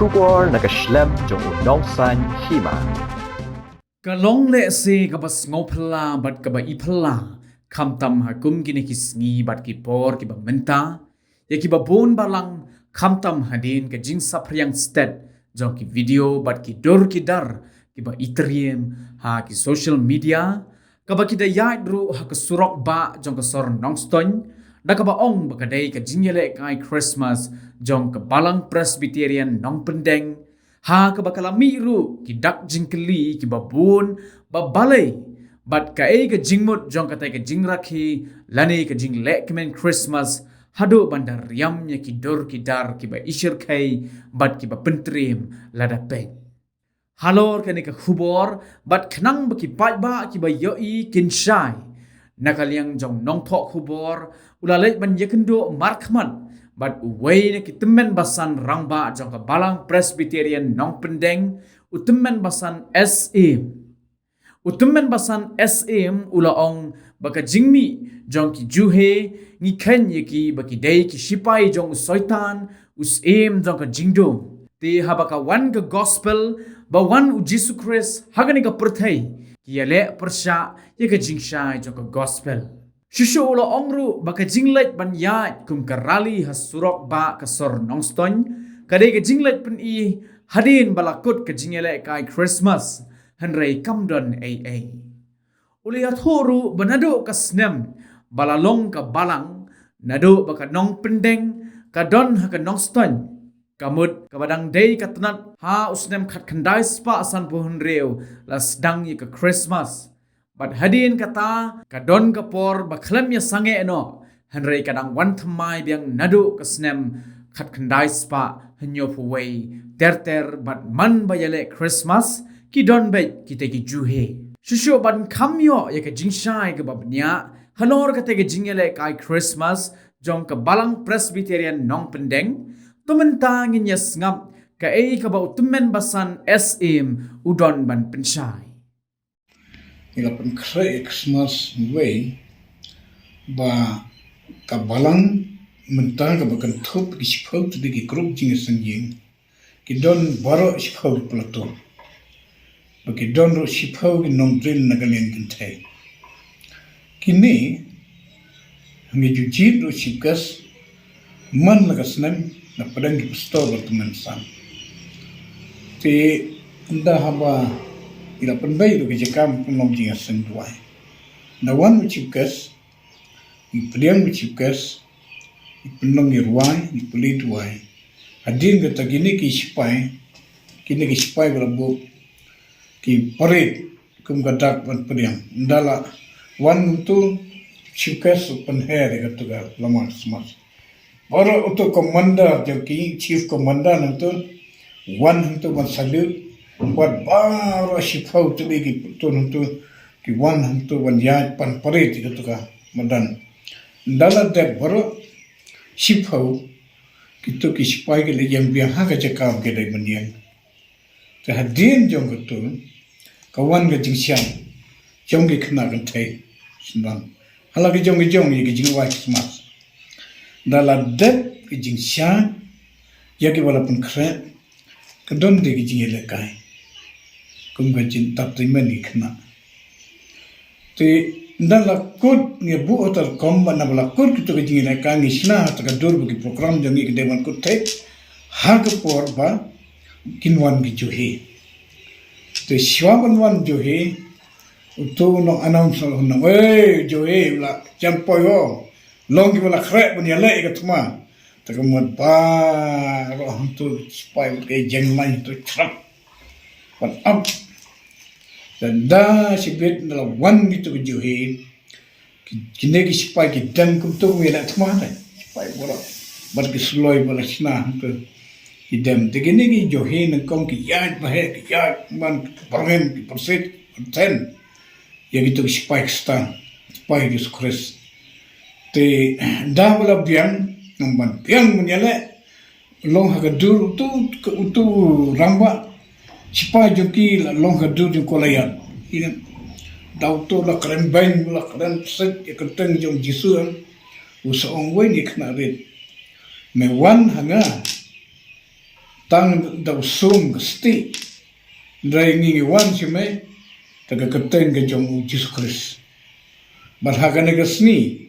khubor nakaslem jong unongsan Hima. Kalong le se kabas ngopla bat kaba ipla kam tam hakum kini kisngi bat ki por ki ba menta ya ki ba bon balang kam tam hadin ke jing sapriang stat jong ki video bat ki dor ki dar ki ba itriem ha ki social media kaba ki da yai dru ha ka surok ba jong ka sor nongston da kaba ong ba kadai ka jingyele kai Christmas jong ka balang Presbyterian nong pendeng ha ka bakala miru ki dak jingkeli ki babun babalai bat ka e ka jingmut jong ka tai ka jingrakhi lani ka jingle kemen Christmas hado bandar yam nya ki dor ki dar ki ba ishir khai bat ki ba pentrim lada peng halor ka ni ka khubor bat khnang ba ki pai ba ki ba yoi kin shai nakaliang jong nong thok khubor ulalai ban yakendo markman but way na kitemen basan rangba jong ka balang Presbyterian nong pendeng utemen basan Syiem utemen basan Syiem ulaong baka Jingmih jong ki Juhe ngi Kheiñ ki baki dei ki Shipai jong Soitan Syiem jong ka jingdom ti habaka wan ka gospel ba wan u Jesus Christ hagani ka perthai ki yale persha ye ka jingshai jong ka gospel Shushu ulo ongru baka jinglet ban yat kum karali hasurok ba kasor nongston kadai ka jinglet pen i hadin balakut ka jingele kai Christmas hanrei kamdon ai uli athoru banado ka snem balalong ka balang nado baka nong pendeng ka don ha ka nongston kamut ka badang dei ka tanat ha usnem khat khandai spa asan pohon reu las dang ka Christmas But hadin kata kadon kapor bakhlem ya sange no hanrei kadang wan thamai biang nadu kasnem khat khandai spa hanyo fuwei ter but man bayale Christmas ki don be kite ki Juhe shusho ban kamyo ya ka jingshai ka babnya hanor ka te ka jingele kai Christmas jong ka balang Presbyterian nong pendeng tumenta ngin yes ngap ka ei ka ba utumen basan Syiem udon ban penshai ila pen Christmas way ba ka balang mentang ka bakan thup ki shpau tu ki group jing sanjing ki don baro shpau plato ba ki don ro shpau ki nong drill nagalen kin thai kini ngi ju jit ro shipkas man lagasnan na padang ki pastor teman san te nda haba ila penbai do kejakam pengom jinga senduai na wan chipkas i priang chipkas i penong irwai i pelit wai adin ga tagini ki Shipai berabo ki parit kum gadak wan priang ndala wan tu chipkas open hair ga tuga lama smart ora uto commander joki chief commander nantu wan tu wan salute buat baru Shipai tu lagi betul tu ki wan hantu wan ya pan parit itu ka madan dalam dek baru Shipai kita ki Shipai ke yang biang ha ka cakap ke dai mendiang kehadiran jong betul kawan ke jingsiang jong ke kena kan thai senang hala ke jong ye ke jingwa Christmas dalam dek ke jingsiang ya ke walaupun keren kedon de ke jingele kai kumga jin tap terima ni kena. Te ndala kod ni bu otar komba na bala kod kita kejingin na kang isla ta kadur bagi program jangi ke dewan kod te hag por ba kinwan ki Juhe. Te shwaban wan Juhe utu no announce no na we Juhe la jampo yo long ki bala khrek bun yale ka tuma ta kamot ba ro tu Shipai ke Jingmih tu trap But up dan dah sebut dalam wan gitu ke Juhe kini ki Shipai ki dan kum tu we nak mana Shipai bola bar ki sloi bola sna tu ki dan tegini ki Juhe nang kong ki yat bahe ki yat man parmen ki perset ten ya gitu ki Shipai stan Shipai Jesus Christ te dah bola biang nang ban biang menyale long hagadur tu ramba Shipai joki la long hadu jong kolayan ini dauto la keren bain la keren set ya keteng jong jisuan usaong we ni kena rit me wan hanga tang da sum sti drai ngi wan chime ta ka kateng ka jong Jesus Christ bar ha ka ne sni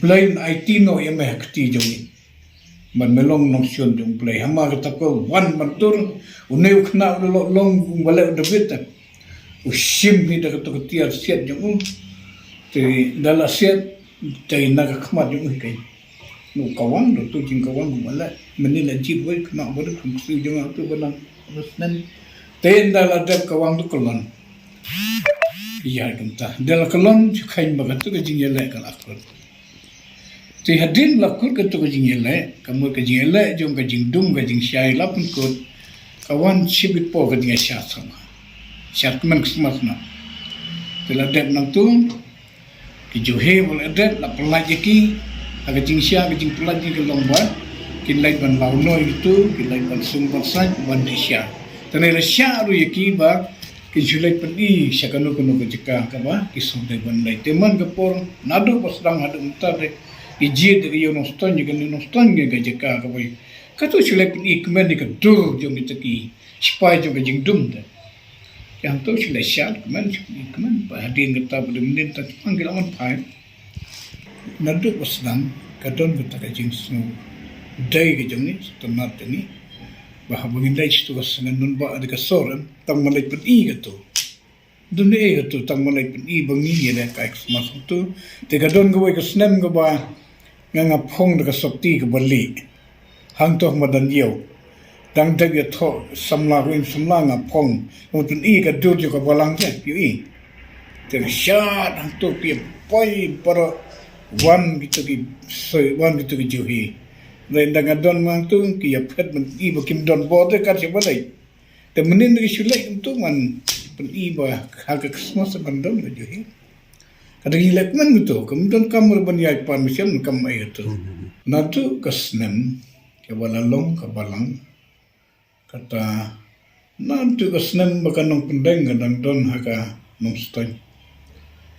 plain IT no yeme hakti jong man melong nong sion jong play hama ka ta ko wan matur uneu khna long wala da bit u shim ni da ka tiar siat jong te dala siat te na ka khma jong kai no kawang do tu jing kawang wala menila jit wai khna bodo khum su jong tu banang resnen te dala da kawang du kolon iya kanta dala kolon Kheiñ ba tu ka jing yele ka akor te hadin la kur ka tu ka jing yele kamur ka jing yele jong ka jing dum ka jing shai la pun ko kawan shibit po ka jing sha sama shat man ksmas na te la dep nang tu ki Juhe wal dep la pelaj ki aga jing sha ka jing pelaj ki lomba ki lai ban lau noi tu ki lai ban sum ban sai ban di sha tane la sha ru ki ba ki julai pedi syakanu kuno kejeka ka ba ki sonde ban lai teman ka por nadu pasdang hadu mutare iji de yo noston ni kan noston ge kejeka ka ba ka tu julai pedi kemen ni ka dur jong ni taki Shipai jong ka jing dum de yang tu julai sha kemen ba hadin ka ta pada mendin ta panggil aman pai nadu pasdang ka don ka ta jing snu dai ke jong ni tonat ni bah bangin dai stu kasangan nun ba ada kasoran tang malai pen I gato dun e gato tang malai pen I bangi ye le ka xmas tu te ka don go ka snem go ba nga phong da ka sopti ka bali hang to madan yo dang de ge tho samla win samla nga phong mo pen I ka dur jo ka balang ke pi I te sha hang to pi poi para wan gitu ki wan gitu ki Juhe dan dengan don mang tu kia pet men ibu kim don border kan siapa lagi, temenin lagi sulai untuk man pen ibu hak Christmas bandom le Juhe, kadang ilek man tu, kemudian kamar banyai pan macam kamai itu, natu kesnem kebalalong kebalang kata natu kesnem bahkan nong pendeng kadang don haka nong stoi,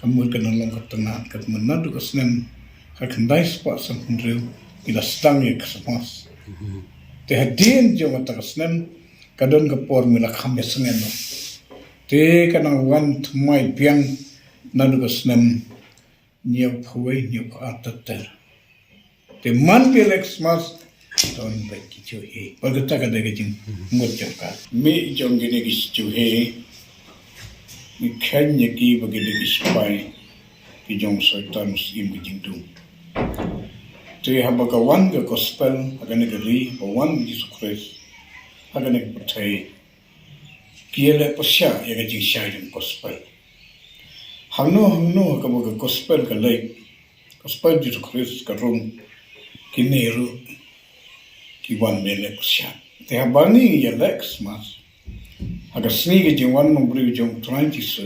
kamu kena long ketengah kemudian natu kesnem hak kendai sepak sempurna ila stang ye Christmas te hadin jo mata kasnem kadon ka por mila khame sengen no te kana wan mai piang nadu kasnem niu phoi niu atater te man pe Christmas don ba ki Juhe pagata ka de jing ngot jam ka mi jong gine ki Juhe mi Kheiñ ki bagile ki Shipai ki jong Soitan Syiem ki jing tu te habagawan ga gospel agane gari bawan Jesus Christ agane putai kiele pasya yaga jing shai gospel hangno ka baga gospel ka lei gospel Jesus Christ ka rum kineru ki wan mele pasya te habani ya lex mas aga snige jing wan no bri jong tranti so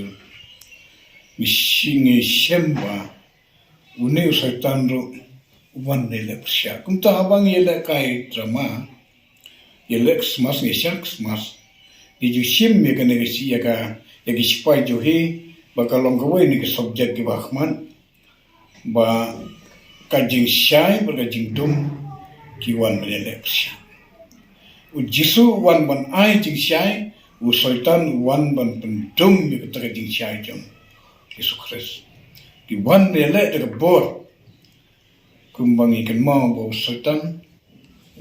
mishinge shemba une Soitan ro wan nele persya kum ta habang yele kai drama yele Christmas ni Christmas di ju Syiem me kana si yaga yagi Shipai Juhe bakalong gawai ni ke subjek ki bahman ba kajing syai berkajing dum ki wan nele persya u jisu wan ban ai jing syai u Soitan wan ban pendum ni ke kajing syai jong Yesus Kristus ki wan nele de bor kumbang ikan mau bawa Soitan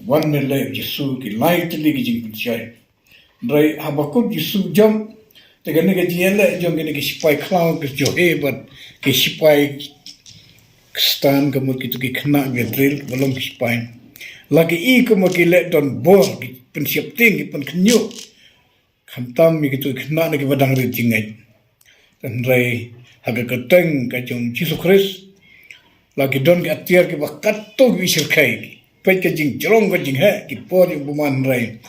wan nilai Yesus ki lai tili ki jing percaya dari habakut Yesus jam tegan ni ke jele jom ke Shipai klau ke Juhe bat ke Shipai stan kamu kitu ki kena ke drill belum ke Shipai lagi I kamu ki le don bor ki pensiap ting ki pen kenyu khantam mi kitu kena ni ke badang ri jingai dan rai haga keteng ka jong Jesus Christ lagi don ke atiar ke bakat to wisir kai pe ke jing jrong ke jing he ki por yu buman rai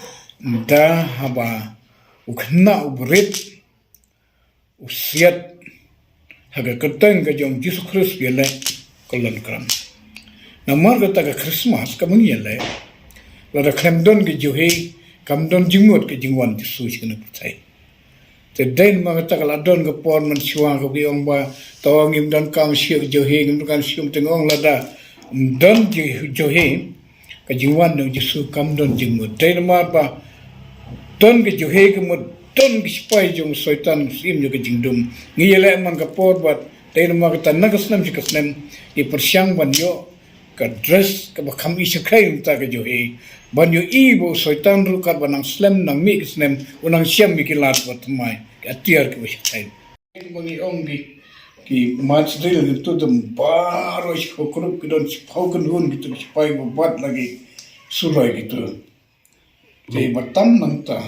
da haba ukna ubrit usiat haga keteng ke jong Jesus Christ yele kolon kram namar kata ke Christmas kamu yele lada klem don ke Juhe kam don jingmut ke jingwan Jesus kena percaya te den mangata kala don ke por man chuang ko biong ba tawang im don kam syuk Juhe ngim kan syum tengong lada don Juhe ka jingwan no jisu kam don jingmut dai ma ba ton ke Juhe ke mut ton ke Shipai jong Soitan Syiem jo ke jingdum ngiyele man ka por bat dai ma ka tan nagasnam jikasnem i persyang ban yo ka dress ka ba kham i shakai ta ke Juhe ban yo i bo Soitan ru ka banang slam nang mi kasnem unang Syiem mi kilat bat mai atiar ke shakai mangi ongi ki match drill gitu dem baru skokrup kidon spoken hun gitu Shipai buat lagi sulai gitu jadi batam nanta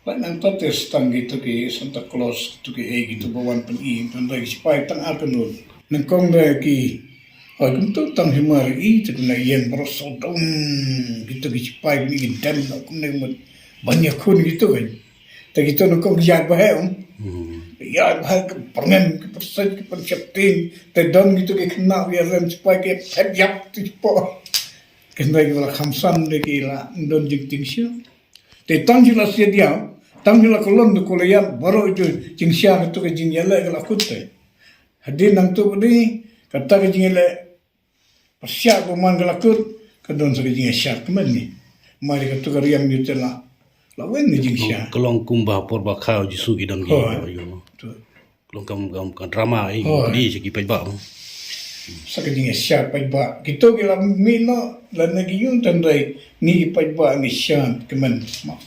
lah nanta testang gitu ki Santa Claus gitu ki gitu bawan peni lagi Shipai tang akan nun nengkong lagi aku tuh tang Hima itu kena yang berosodong gitu ki Shipai ni gindam aku nengmut banyak kun gitu kan tak gitu nengkong jahat bahaya ya bahal ke permen ke persen ke persiapting tedon gitu ke kena biar rem supaya ke pejap tu cepo kena ke bala khamsan de ke la don jing ting sya te tang jula sia dia tang jula kolon de koleyan baru itu jing sya itu ke jing yala ke la kutte hadin nang tu budi kata ke jing yala persiap man ke la kut ke don sa ke jing sya kemen ni mari ke tu ke riam ni tela lawen ni jing sya kelong kumbah por bakau jisu gidan gi kelong kam drama ai di segi pai ba sa ka jing sya pai ba kito ke la mi no la na gi yun tan dai ni pai ba ni sya kemen mak